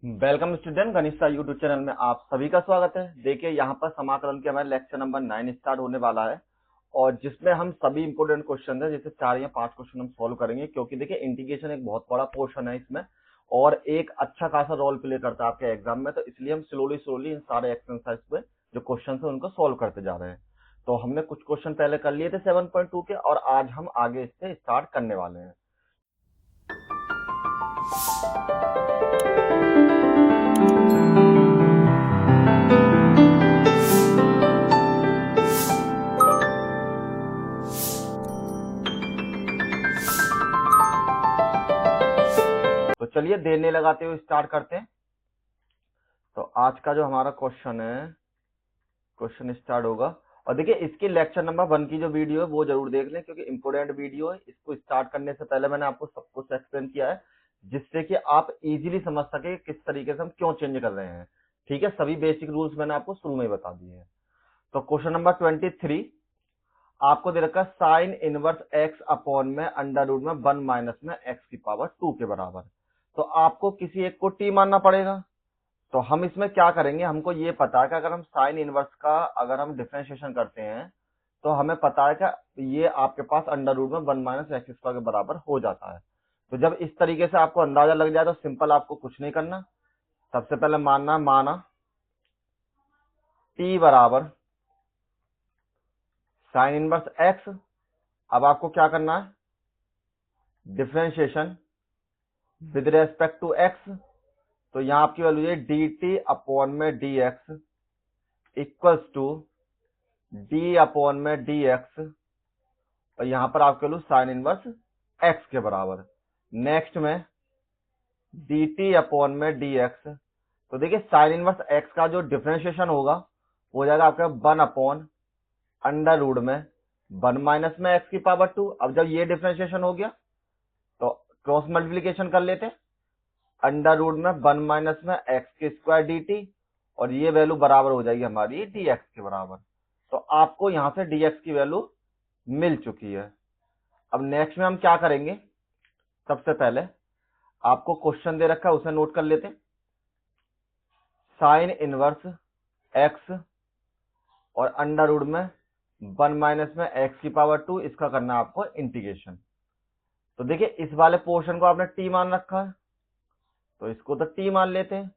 Welcome student, गणित YouTube channel में आप सभी का स्वागत है। देखिए यहाँ पर समाकलन के हमारे लेक्चर नंबर 9 स्टार्ट होने वाला है और जिसमें हम सभी इंपोर्टेंट क्वेश्चन है जैसे 4 या 5 क्वेश्चन हम सॉल्व करेंगे, क्योंकि देखिए इंटीग्रेशन एक बहुत बड़ा पोर्शन है इसमें और एक अच्छा खासा रोल प्ले करता है आपके एग्जाम में, तो इसलिए हम स्लोली इन सारे एक्सरसाइज पे जो क्वेश्चन है उनको सोल्व करते जा रहे हैं। तो हमने कुछ क्वेश्चन पहले कर लिए थे 7.2 के और आज हम आगे इससे स्टार्ट करने वाले हैं। तो चलिए देर नहीं लगाते हुए स्टार्ट करते हैं। तो आज का जो हमारा क्वेश्चन है, क्वेश्चन स्टार्ट होगा और देखिए इसकी लेक्चर नंबर 1 की जो वीडियो है वो जरूर देख लें, क्योंकि इंपोर्टेंट वीडियो है। इसको स्टार्ट करने से पहले मैंने आपको सब कुछ एक्सप्लेन किया है जिससे कि आप इजीली समझ सके किस तरीके से हम क्यों चेंज कर रहे हैं। ठीक है, सभी बेसिक रूल्स मैंने आपको शुरू में ही बता दिए हैं। तो क्वेश्चन नंबर 23 आपको दे रखा है साइन इनवर्स एक्स अपॉन में अंडर रूट में 1 माइनस में एक्स की पावर 2 के बराबर। तो आपको किसी एक को टी मानना पड़ेगा। तो हम इसमें क्या करेंगे, हमको ये पता है कि अगर हम साइन इनवर्स का अगर हम डिफरेंशिएशन करते हैं तो हमें पता है कि ये आपके पास अंडर रूट में 1 माइनस एक्स स्क्वायर के बराबर हो जाता है। तो जब इस तरीके से आपको अंदाजा लग जाए तो सिंपल आपको कुछ नहीं करना, सबसे पहले माना टी बराबर साइन इनवर्स एक्स। अब आपको क्या करना है, differentiation with respect to X. तो यहां आपकी वैल्यू है डी टी अपॉन में D X equals to D upon में डी एक्स और यहां पर आपके वैल्यू साइन इनवर्स एक्स के बराबर। नेक्स्ट में डी टी अपॉन में डी एक्स। तो देखिए साइन इनवर्स एक्स का जो डिफरेंशिएशन होगा वो हो जाएगा आपका 1 अपॉन अंडर रूट में 1 माइनस में एक्स की पावर 2। अब जब ये डिफरेंशिएशन हो गया तो क्रॉस मल्टीप्लीकेशन कर लेते, अंडर रूट में 1 माइनस में एक्स के स्क्वायर डी टी और ये वैल्यू बराबर हो जाएगी हमारी डी एक्स के बराबर। तो आपको यहां से डी एक्स की वैल्यू मिल चुकी है। अब नेक्स्ट में हम क्या करेंगे, सबसे पहले आपको क्वेश्चन दे रखा है उसे नोट कर लेते। साइन इनवर्स एक्स और अंडर रूट में 1 माइनस में एक्स की पावर 2, इसका करना है आपको इंटीग्रेशन। तो देखिए इस वाले पोर्शन को आपने टी मान रखा है तो इसको तो टी मान लेते हैं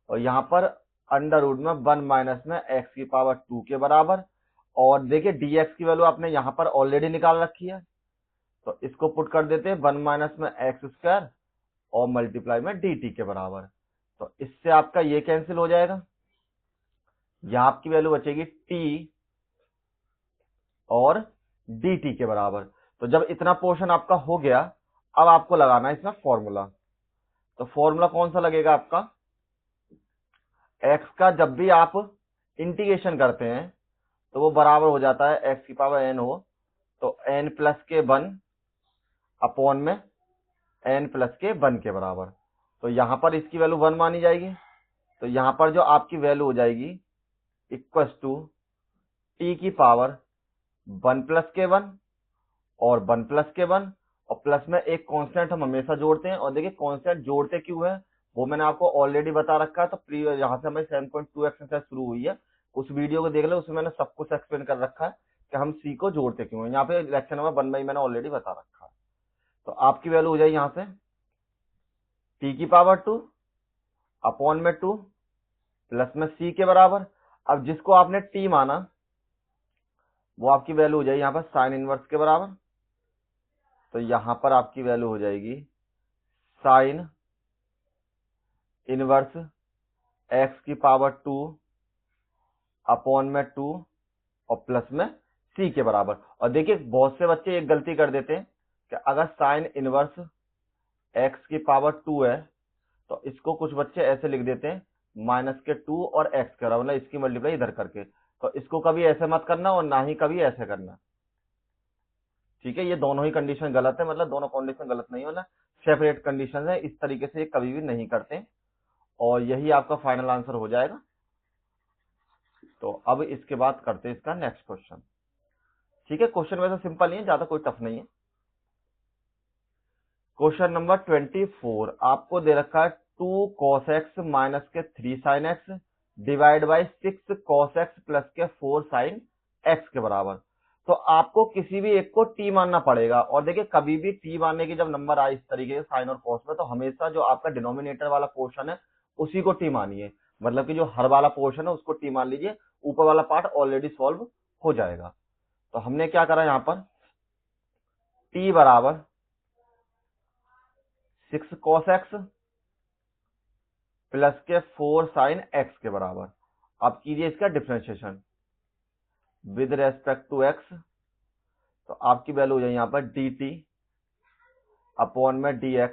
और यहां पर अंडर रूट में 1 माइनस में एक्स की पावर 2 के बराबर। और देखिए dx की वैल्यू आपने यहां पर ऑलरेडी निकाल रखी है तो इसको पुट कर देते हैं 1 माइनस में एक्स स्क्वायर और मल्टीप्लाई में dt के बराबर। तो इससे आपका ये कैंसिल हो जाएगा, यहां आपकी वैल्यू बचेगी t और dt के बराबर। तो जब इतना पोर्शन आपका हो गया, अब आपको लगाना है इसमें फॉर्मूला। तो फॉर्मूला कौन सा लगेगा आपका, x का जब भी आप इंटीग्रेशन करते हैं तो वो बराबर हो जाता है x की पावर n हो तो n प्लस के 1 अपॉन में n प्लस के 1 के बराबर। तो यहां पर इसकी वैल्यू 1 मानी जाएगी तो यहां पर जो आपकी वैल्यू हो जाएगी इक्वल्स टू t की पावर 1 प्लस के 1 और 1 प्लस के 1 और प्लस में एक कांस्टेंट हम हमेशा जोड़ते हैं। और देखिए कांस्टेंट जोड़ते क्यों है वो मैंने आपको ऑलरेडी बता रखा है। तो यहां से हमारी 7.2 एक्सरसाइज शुरू हुई है, उस वीडियो को देख ले, उसमें मैंने सब कुछ एक्सप्लेन कर रखा है कि हम सी को जोड़ते क्यों है। यहाँ पे लेक्चर नंबर 1 में ही मैंने ऑलरेडी बता रखा है। तो आपकी वैल्यू हो जाएगी यहां से टी की पावर 2 अपॉन में 2 प्लस में सी के बराबर। अब जिसको आपने टी माना वो आपकी वैल्यू हो जाएगी यहाँ पर साइन इनवर्स के बराबर। तो यहां पर आपकी वैल्यू हो जाएगी साइन इनवर्स एक्स की पावर 2 अपॉन में 2 और प्लस में सी के बराबर। और देखिए बहुत से बच्चे एक गलती कर देते हैं कि अगर साइन इनवर्स एक्स की पावर 2 है तो इसको कुछ बच्चे ऐसे लिख देते हैं माइनस के 2 और एक्स के बराबर, मतलब इसकी मल्टीप्लाई इधर करके। तो इसको कभी ऐसे मत करना और ना ही कभी ऐसे करना, ठीक है। ये दोनों ही कंडीशन गलत है, मतलब दोनों कंडीशन गलत नहीं होना, सेपरेट कंडीशन है। इस तरीके से ये कभी भी नहीं करते और यही आपका फाइनल आंसर हो जाएगा। तो अब इसके बाद करते हैं इसका नेक्स्ट क्वेश्चन। ठीक है, क्वेश्चन वैसे सिंपल नहीं है, ज्यादा कोई टफ नहीं है। क्वेश्चन नंबर 24 आपको दे रखा है 2 cos x माइनस के 3 sin x divide by 6 cos x plus के 4 sin x के बराबर। तो आपको किसी भी एक को t मानना पड़ेगा, और देखिए कभी भी t मानने की जब नंबर आए इस तरीके से साइन और cos में, तो हमेशा जो आपका डिनोमिनेटर वाला पोर्शन है उसी को t मानिए, मतलब कि जो हर वाला पोर्शन है उसको t मान लीजिए, ऊपर वाला पार्ट ऑलरेडी सॉल्व हो जाएगा। तो हमने क्या करा यहाँ पर, t बराबर 6 cos x प्लस के 4 sin x के बराबर। अब कीजिए इसका differentiation with respect to x, तो आपकी वैल्यू हो जाए यहाँ पर dt अपॉन में dx,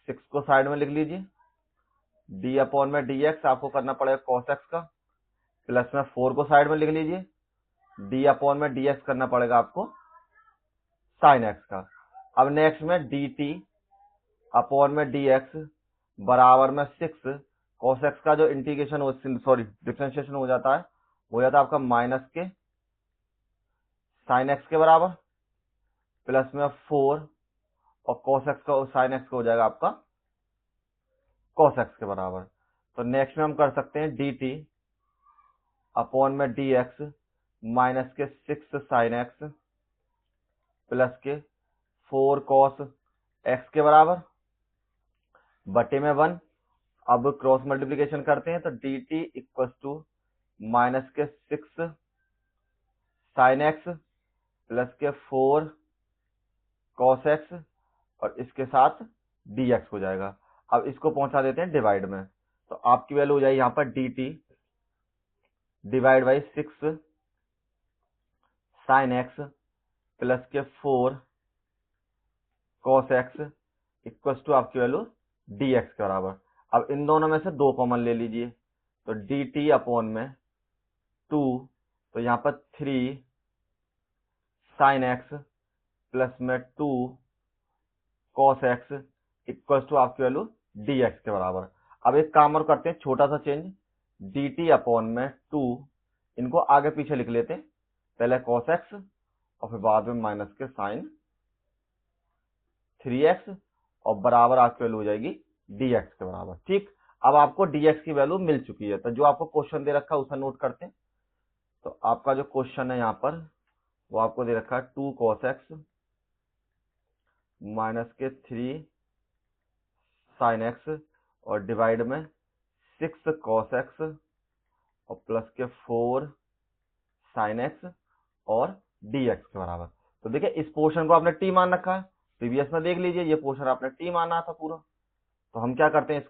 6 को साइड में लिख लीजिए, d अपॉन में dx आपको करना पड़ेगा cos x का, प्लस में 4 को साइड में लिख लीजिए, d अपॉन में dx करना पड़ेगा आपको sin x का। अब नेक्स्ट में dt अपॉन में dx बराबर में 6 cos x का जो इंटीग्रेशन हो, सॉरी डिफरेंशिएशन हो जाता है आपका माइनस के sin x के बराबर, प्लस में 4 और cos x का sin x का हो जाएगा आपका cos x के बराबर। तो नेक्स्ट में हम कर सकते हैं dt अपॉन में dx माइनस के 6 sin x प्लस के 4 cos x के बराबर बटे में 1। अब क्रॉस मल्टीप्लिकेशन करते हैं, तो dt इक्वल टू माइनस के 6 sin x प्लस के 4 cos x और इसके साथ dx हो जाएगा। अब इसको पहुंचा देते हैं डिवाइड में, तो आपकी वैल्यू हो जाएगी यहाँ पर dt divide by 6 sin x plus के 4 cos x इक्वल टू आपकी वैल्यू dx के बराबर। अब इन दोनों में से 2 कॉमन ले लीजिए, तो dt अपॉन में 2, तो यहाँ पर 3 sin x प्लस में 2 cos x इक्वल टू आपकी वैल्यू dx के बराबर। अब एक काम और करते हैं, छोटा सा चेंज, dt अपॉन में 2, इनको आगे पीछे लिख लेते हैं, पहले cos x और फिर बाद में माइनस के sin 3x और बराबर आपकी वैल्यू हो जाएगी dx के बराबर। ठीक, अब आपको dx की वैल्यू मिल चुकी है, तो जो आपको क्वेश्चन दे रखा है उसे नोट करते हैं। तो आपका जो क्वेश्चन है यहाँ पर वो आपको दे रखा है 2 cos x माइनस के 3 sin x और डिवाइड में 6 cos x और प्लस के 4 sin x और dx के बराबर। तो देखिए इस पोर्शन को आपने t मान रखा है, प्रीवियस में देख लीजिए ये पोर्शन आपने t माना था पूरा। तो हम क्या करते हैं,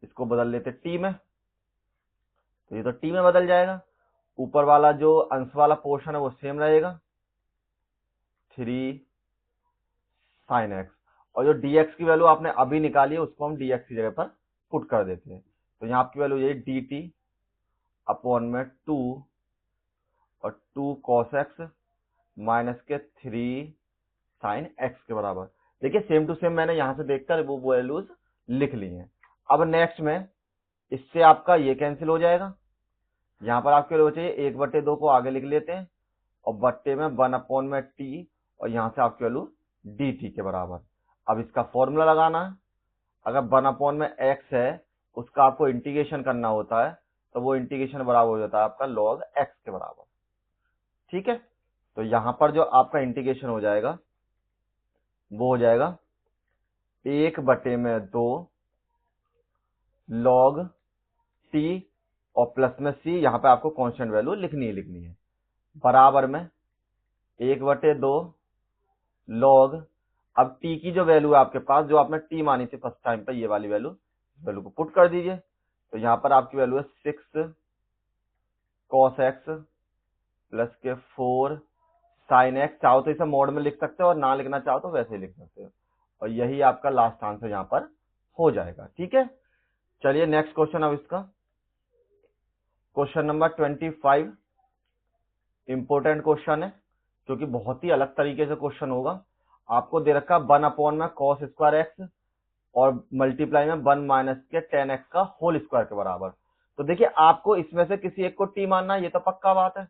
इसको बदल लेते t में, तो ये तो t में बदल जाएगा, ऊपर वाला जो अंश वाला पोर्शन है वो सेम रहेगा 3 sin x, और जो dx की वैल्यू आपने अभी निकाली है उसको हम dx की जगह पर पुट कर देते हैं। तो यहाँ आपकी वैल्यू यही dt अपॉन में 2 और 2 cos x माइनस के 3 sin x के बराबर। देखिए सेम टू सेम मैंने यहां से देखकर वो वैल्यूज लिख ली हैं। अब नेक्स्ट में इससे आपका ये कैंसिल हो जाएगा, यहाँ पर आपके लिए चाहिए 1/2 को आगे लिख लेते हैं और बट्टे में 1 अपॉन में t और यहाँ से आपकी वैल्यू dt के बराबर। अब इसका फॉर्मूला लगाना है, अगर 1 अपॉन में x है उसका आपको इंटीग्रेशन करना होता है, तो वो इंटीग्रेशन बराबर हो जाता है आपका log x के बराबर। ठीक है, तो यहां पर जो आपका इंटीग्रेशन हो जाएगा वो हो जाएगा 1/2 log t और प्लस में c, यहाँ पे आपको कांस्टेंट वैल्यू लिखनी है, बराबर में 1/2 log, अब t की जो वैल्यू है आपके पास, जो आपने t मानी थी फर्स्ट टाइम पे, ये वाली वैल्यू को पुट कर दीजिए। तो यहाँ पर आपकी वैल्यू है 6 cos x प्लस के 4 sin x, चाहो तो इसे मोड में लिख सकते हो और ना लिखना चाहो तो वैसे ही लिख सकते हो, और यही आपका लास्ट आंसर यहाँ पर हो जाएगा। ठीक है, चलिए नेक्स्ट क्वेश्चन। अब इसका क्वेश्चन नंबर 25 इंपोर्टेंट क्वेश्चन है, क्योंकि बहुत ही अलग तरीके से क्वेश्चन होगा। आपको दे रखा 1 अपॉन में cos स्क्वायर x और मल्टीप्लाई में 1 माइनस के 10x का होल स्क्वायर के बराबर। तो देखिए आपको इसमें से किसी एक को t मानना है, ये तो पक्का बात है।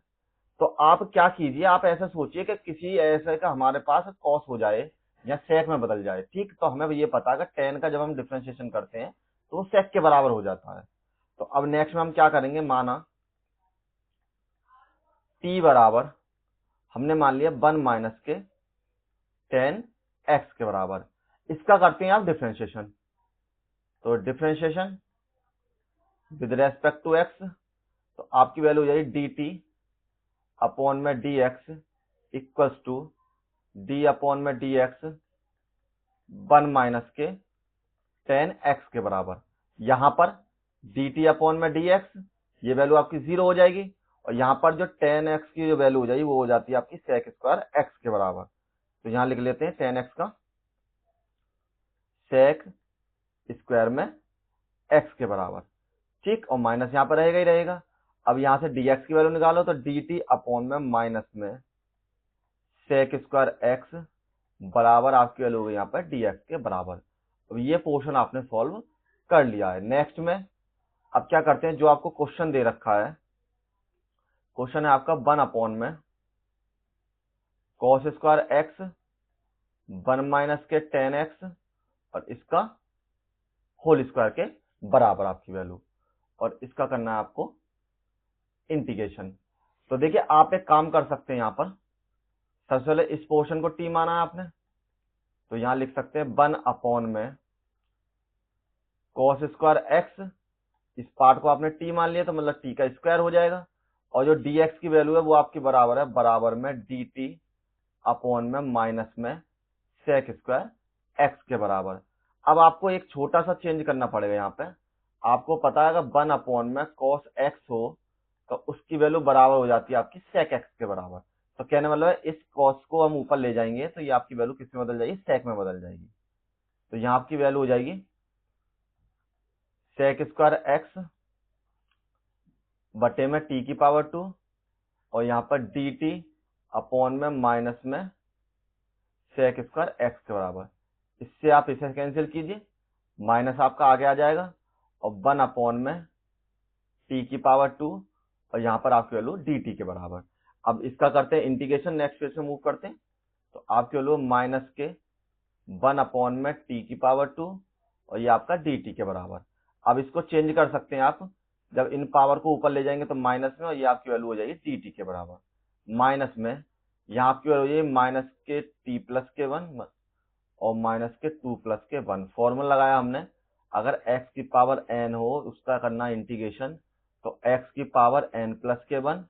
तो आप क्या कीजिए, आप ऐसा सोचिए कि किसी ऐसे का हमारे पास cos हो जाए या sec में बदल जाए। ठीक, तो हमें ये पता है कि tan का जब हम डिफरेंशिएशन करते हैं तो वो sec के बराबर हो जाता है। तो अब नेक्स्ट में हम क्या करेंगे, माना t बराबर हमने मान लिया 1 माइनस के tan x के बराबर, इसका करते हैं आप डिफरेंशिएशन। तो differentiation with respect to x, तो आपकी वैल्यू हो जाएगी dt अपॉन में dx equals to d upon में dx 1 माइनस के tan x के बराबर। यहां पर dt अपॉन में dx ये वैल्यू आपकी 0 हो जाएगी, और यहां पर जो tan x की जो वैल्यू हो जाएगी वो हो जाती है आपकी sec स्क्वायर x के बराबर। तो यहां लिख लेते हैं tan x का sec स्क्वायर में x के बराबर, ठीक, और माइनस यहां पर रहेगा ही रहेगा। अब यहां से dx की वैल्यू निकालो, तो dt अपॉन में माइनस में sec स्क्वायर x बराबर आपकी वैल्यू होगी यहाँ पर dx के बराबर। अब ये पोर्शन आपने सॉल्व कर लिया है। नेक्स्ट में अब क्या करते हैं, जो आपको क्वेश्चन दे रखा है, क्वेश्चन है आपका 1 अपॉन में cos स्क्वायर x 1 माइनस के tan x और इसका होल स्क्वायर के बराबर आपकी वैल्यू, और इसका करना है आपको इंटीग्रेशन। तो देखिए आप एक काम कर सकते हैं, यहां पर सबसे पहले इस पोर्शन को t माना है आपने, तो यहां लिख सकते हैं 1 अपॉन में cos स्क्वायर x, इस पार्ट को आपने t मान लिया तो मतलब t का स्क्वायर हो जाएगा, और जो dx की वैल्यू है वो आपकी बराबर है बराबर में dt अपॉन में माइनस में sec स्क्वायर x के बराबर। अब आपको एक छोटा सा चेंज करना पड़ेगा, यहाँ पे आपको पता है अगर 1 अपॉन में cos x हो तो उसकी वैल्यू बराबर हो जाती है आपकी sec x के बराबर। तो कहने मतलब है इस cos को हम ऊपर ले जाएंगे तो ये आपकी वैल्यू किस में बदल जाएगी, sec में बदल जाएगी। तो यहाँ आपकी वैल्यू हो जाएगी sec स्क्वायर x बटे में t की पावर 2, और यहाँ पर dt अपॉन में माइनस में sec स्क्वायर x के बराबर। इससे आप इसे कैंसिल कीजिए, माइनस आपका आगे आ जाएगा, और 1 अपॉन में t की पावर 2, और यहाँ पर आपकी वैल्यू dt के बराबर। अब इसका करते हैं इंटीग्रेशन, नेक्स्ट पेज में मूव करते हैं। तो आपकी वैल्यू माइनस के 1 अपॉन में t की पावर 2 और ये आपका dt के बराबर। अब इसको चेंज कर सकते हैं आप, जब इन पावर को ऊपर ले जाएंगे तो माइनस में, और ये आपकी वैल्यू हो जाएगी dt के बराबर। माइनस में यहाँ आपकी वैल्यू हो जाएगी माइनस के t प्लस के 1 और माइनस के 2 प्लस के 1। फॉर्मूला लगाया हमने, अगर x की पावर n हो उसका करना इंटीग्रेशन, तो x की पावर n प्लस के 1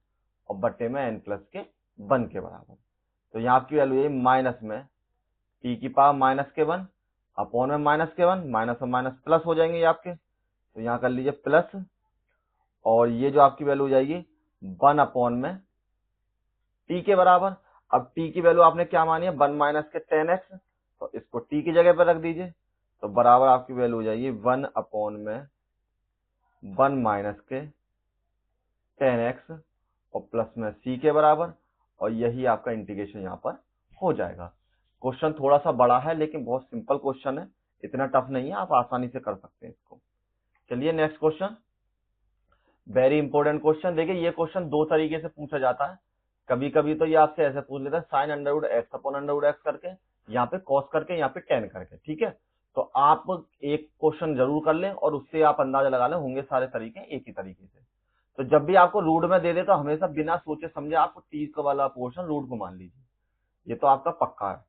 और बटे में n प्लस के 1 के बराबर। तो यहाँ आपकी वैल्यू है माइनस में t की पावर माइनस के 1 अपॉन में माइनस के 1, माइनस और माइनस प्लस हो जाएंगे ये आपके, तो यहाँ कर लीजिए प्लस, और ये जो आपकी वैल्यू हो जाएगी 1 अपॉन में t के बराबर। अब t की वैल्यू आपने क्या मानी है, 1 माइनस के tan x, तो इसको t की जगह पर रख दीजिए, तो बराबर आपकी वैल्यू हो जाएगी 1 अपॉन में 1 माइनस के tan x और प्लस में c के बराबर, और यही आपका इंटीग्रेशन यहाँ पर हो जाएगा। क्वेश्चन थोड़ा सा बड़ा है लेकिन बहुत सिंपल क्वेश्चन है, इतना टफ नहीं है, आप आसानी से कर सकते हैं इसको। चलिए next question, very important question. देखिए ये क्वेश्चन दो तरीके से पूछा जाता है, कभी कभी तो ये आपसे ऐसे पूछ लेता है sine under root X upon under root X करके, यहाँ पे कॉस करके, यहाँ पे टेन करके, ठीक है। तो आप एक क्वेश्चन जरूर कर लें और उससे आप अंदाजा लगा लें, होंगे सारे तरीके एक ही तरीके से। तो जब भी आपको रूट में दे दे तो हमेशा बिना सोचे समझे आप टी वाला पोर्शन रूट को मान लीजिए, ये तो आपका पक्का है।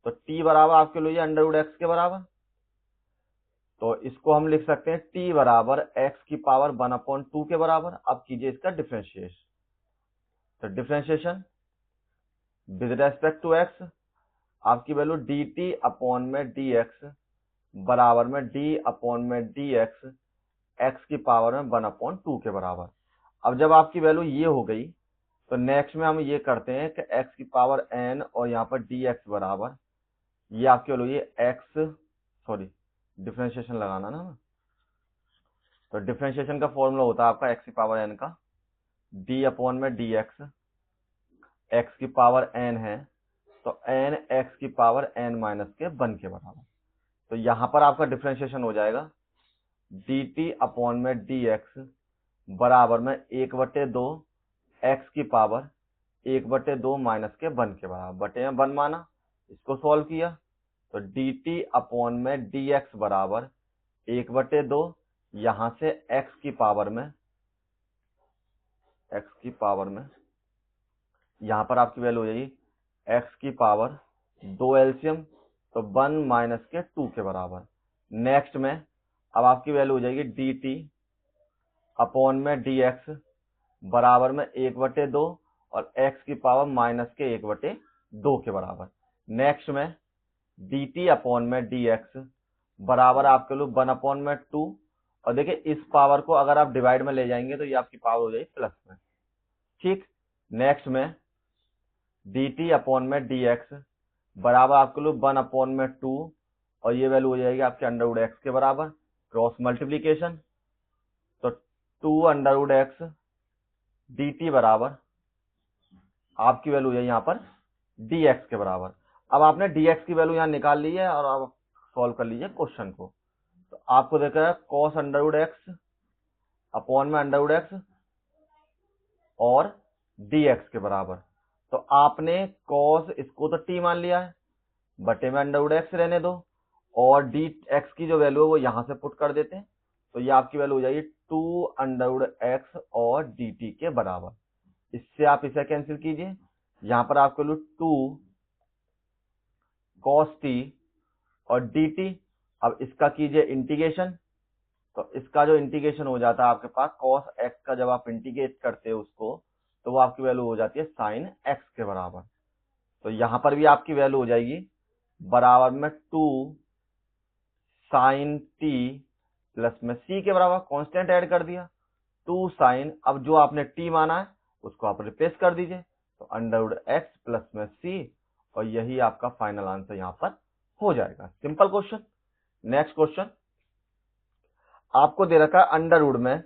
तो टी बराबर आपके लिए अंडर रूट एक्स के बराबर, तो इसको हम लिख सकते हैं t बराबर x की पावर 1/2 के बराबर। अब कीजिए इसका डिफरेंशिएशन, तो differentiation with respect to x, आपकी वैल्यू dt अपॉन में dx बराबर में d अपॉन में dx x की पावर में 1/2 के बराबर। अब जब आपकी वैल्यू ये हो गई तो नेक्स्ट में हम ये करते हैं कि x की पावर n और यहाँ पर dx बराबर, ये आपकी वैल्यू ये x, सॉरी डिफरेंशिएशन लगाना ना, तो डिफरेंशिएशन का फॉर्मूला होता है आपका x की पावर n का d अपॉन में dx, x की पावर n है तो n x की पावर n माइनस के 1 के बराबर। तो यहां पर आपका डिफरेंशिएशन हो जाएगा dt अपॉन में dx बराबर में 1/2 x की पावर 1/2 माइनस के 1 के बराबर, बटे में 1 माना, इसको सॉल्व किया तो dt अपॉन में dx बराबर 1/2, यहां से x की पावर में यहां पर आपकी वैल्यू हो जाएगी x की पावर 2 एलसीएम, तो 1 माइनस के 2 के बराबर। नेक्स्ट में अब आपकी वैल्यू हो जाएगी dt अपॉन में dx बराबर में 1/2 और x की पावर माइनस के 1/2 के बराबर। नेक्स्ट में dt अपॉन में dx बराबर आपके लोग 1/2, और देखिए इस पावर को अगर आप डिवाइड में ले जाएंगे तो ये आपकी पावर हो जाएगी प्लस में। ठीक, नेक्स्ट में dt अपॉन में dx बराबर आपके लोग 1/2, और ये वैल्यू हो जाएगी आपके √x के बराबर। क्रॉस मल्टीप्लीकेशन, तो 2√x dt बराबर आपकी वैल्यू हो जाएगी यहाँ पर dx के बराबर। अब आपने dx की वैल्यू यहाँ निकाल ली है और आप सॉल्व कर लीजिए क्वेश्चन को। तो आपको देखा है cos √x अपॉन में √x और dx के बराबर। तो आपने cos इसको तो t मान लिया है, बटे में √x रहने दो, और dx की जो वैल्यू है वो यहां से पुट कर देते हैं, तो ये आपकी वैल्यू हो जाएगी 2√x और dt के बराबर। इससे आप इसे कैंसिल कीजिए, यहां पर आपको 2 cos t और dt। अब इसका कीजिए इंटीग्रेशन, तो इसका जो इंटीग्रेशन हो जाता है आपके पास cos x का, जब आप इंटीग्रेट करते हो उसको, तो वो आपकी वैल्यू हो जाती है sin x के बराबर। तो यहां पर भी आपकी वैल्यू हो जाएगी बराबर में 2 sin t प्लस में c के बराबर, कांस्टेंट ऐड कर दिया 2 sin, अब जो आपने t माना है उसको आप रिप्लेस कर दीजिए, तो √x प्लस में c, और यही आपका फाइनल आंसर यहां पर हो जाएगा। Simple question. नेक्स्ट क्वेश्चन आपको दे रखा है अंडर रूट में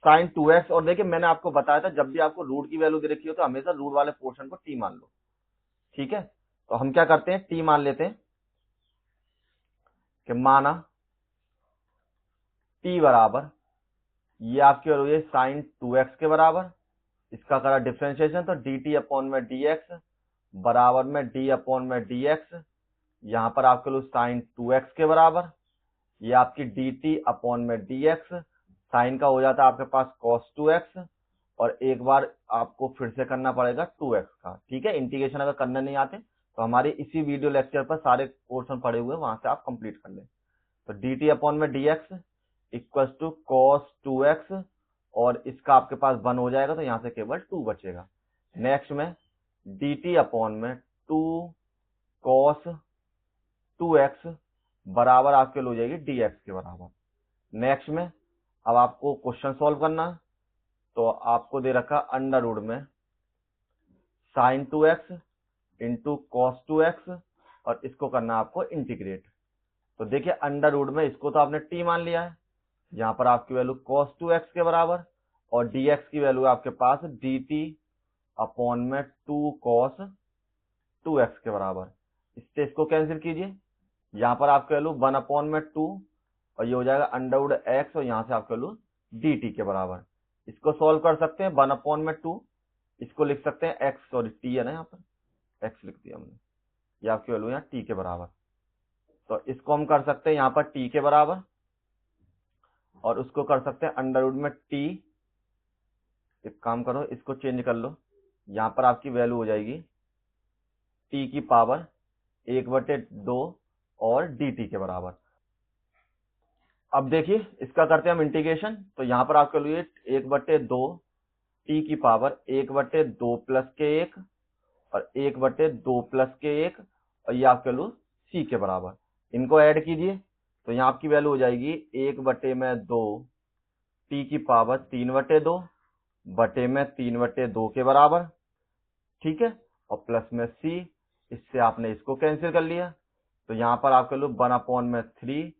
sin 2x, और देखिए मैंने आपको बताया था जब भी आपको रूट की वैल्यू दे रखी हो तो हमेशा रूट वाले पोर्शन को t मान लो। ठीक है, तो हम क्या करते हैं, t मान लेते हैं कि माना t बराबर, ये आपकी वैल्यू है sin 2x के बराबर, इसका करा डिफरेंशिएशन, तो dt अपॉन में dx बराबर में d अपॉन में dx, यहां पर आपके लिए sin 2x के बराबर, ये आपकी dt अपॉन में dx, साइन का हो जाता है आपके पास cos 2x, और एक बार आपको फिर से करना पड़ेगा 2x का। ठीक है, इंटीग्रेशन अगर करने नहीं आते तो हमारे इसी वीडियो लेक्चर पर सारे पोर्शन पड़े हुए, वहां से आप कंप्लीट कर लें। तो dt अपॉन में dx equal to cos 2x, और इसका आपके पास 1 हो जाएगा, तो यहां से केवल 2 बचेगा। नेक्स्ट में dt अपॉन में 2 cos 2x बराबर आपके हो जाएगी dx के बराबर। नेक्स्ट में अब आपको क्वेश्चन सॉल्व करना है, तो आपको दे रखा अंडर रूट में sin 2x into cos 2x, और इसको करना है आपको इंटीग्रेट। तो देखिए अंडर रूट में इसको तो आपने t मान लिया है, यहां पर आपकी वैल्यू cos 2x के बराबर, और dx की वैल्यू आपके पास dt अपॉन में 2 cos 2x के बराबर। इससे इसको कैंसिल कीजिए, यहां पर आपकी वैल्यू 1 अपॉन में 2, और ये हो जाएगा अंडर रूट x, और यहां से आपकी वैल्यू dt के बराबर। इसको सॉल्व कर सकते हैं 1 अपॉन में 2, इसको लिख सकते हैं x, सॉरी t है ना, यहाँ पर x लिख दिया हमने, ये आपकी वैल्यू यहाँ t के बराबर। तो इसको हम कर सकते हैं यहाँ पर t के बराबर, और उसको कर सकते हैं अंडर रूट में t। एक काम करो, इसको चेंज कर लो, यहाँ पर आपकी वैल्यू हो जाएगी t की पावर 1/2 और dt के बराबर। अब देखिए इसका करते हैं हम इंटीग्रेशन, तो यहाँ पर आपके लिए 1/2 t की पावर 1/2 प्लस के 1 और 1/2 प्लस के 1, और ये आपके लिए c के बराबर। इनको ऐड कीजिए, तो यहाँ आपकी वैल्यू हो जाएगी 1/2 t की पावर 3/2 बटे में 3/2 के बराबर। ठीक है, और प्लस में c, इससे आपने इसको कैंसिल कर लिया, तो यहाँ पर आपके लिए 1 अपॉन में 3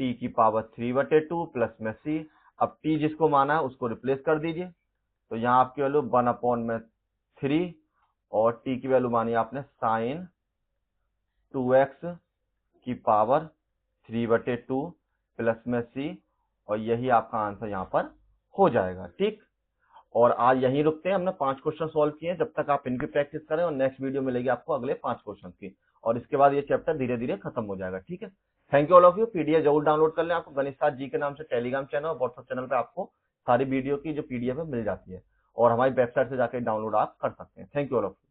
t की पावर 3/2 प्लस में c। अब t जिसको माना है उसको रिप्लेस कर दीजिए, तो यहाँ आपकी वैल्यू 1 अपॉन में 3, और t की वैल्यू मानी आपने sin 2x की पावर 3/2 प्लस में c, और यही आपका आंसर यहाँ पर हो जाएगा। ठीक, और आज यहीं रुकते हैं, हमने 5 क्वेश्चन सॉल्व किए हैं। जब तक आप इनकी प्रैक्टिस करें, और नेक्स्ट वीडियो मिलेगी आपको अगले 5 क्वेश्चन की, और इसके बाद ये चैप्टर धीरे धीरे खत्म हो जाएगा। ठीक है, thank you all of you. PDF जरूर डाउनलोड कर लें। आपको गणित साथ जी के नाम से टेलीग्राम चैनल और व्हाट्सएप चैनल पे आपको सारी वीडियो की जो पीडीएफ है मिल जाती है, और हमारी वेबसाइट से जाकर डाउनलोड आप कर सकते हैं। Thank you all of you.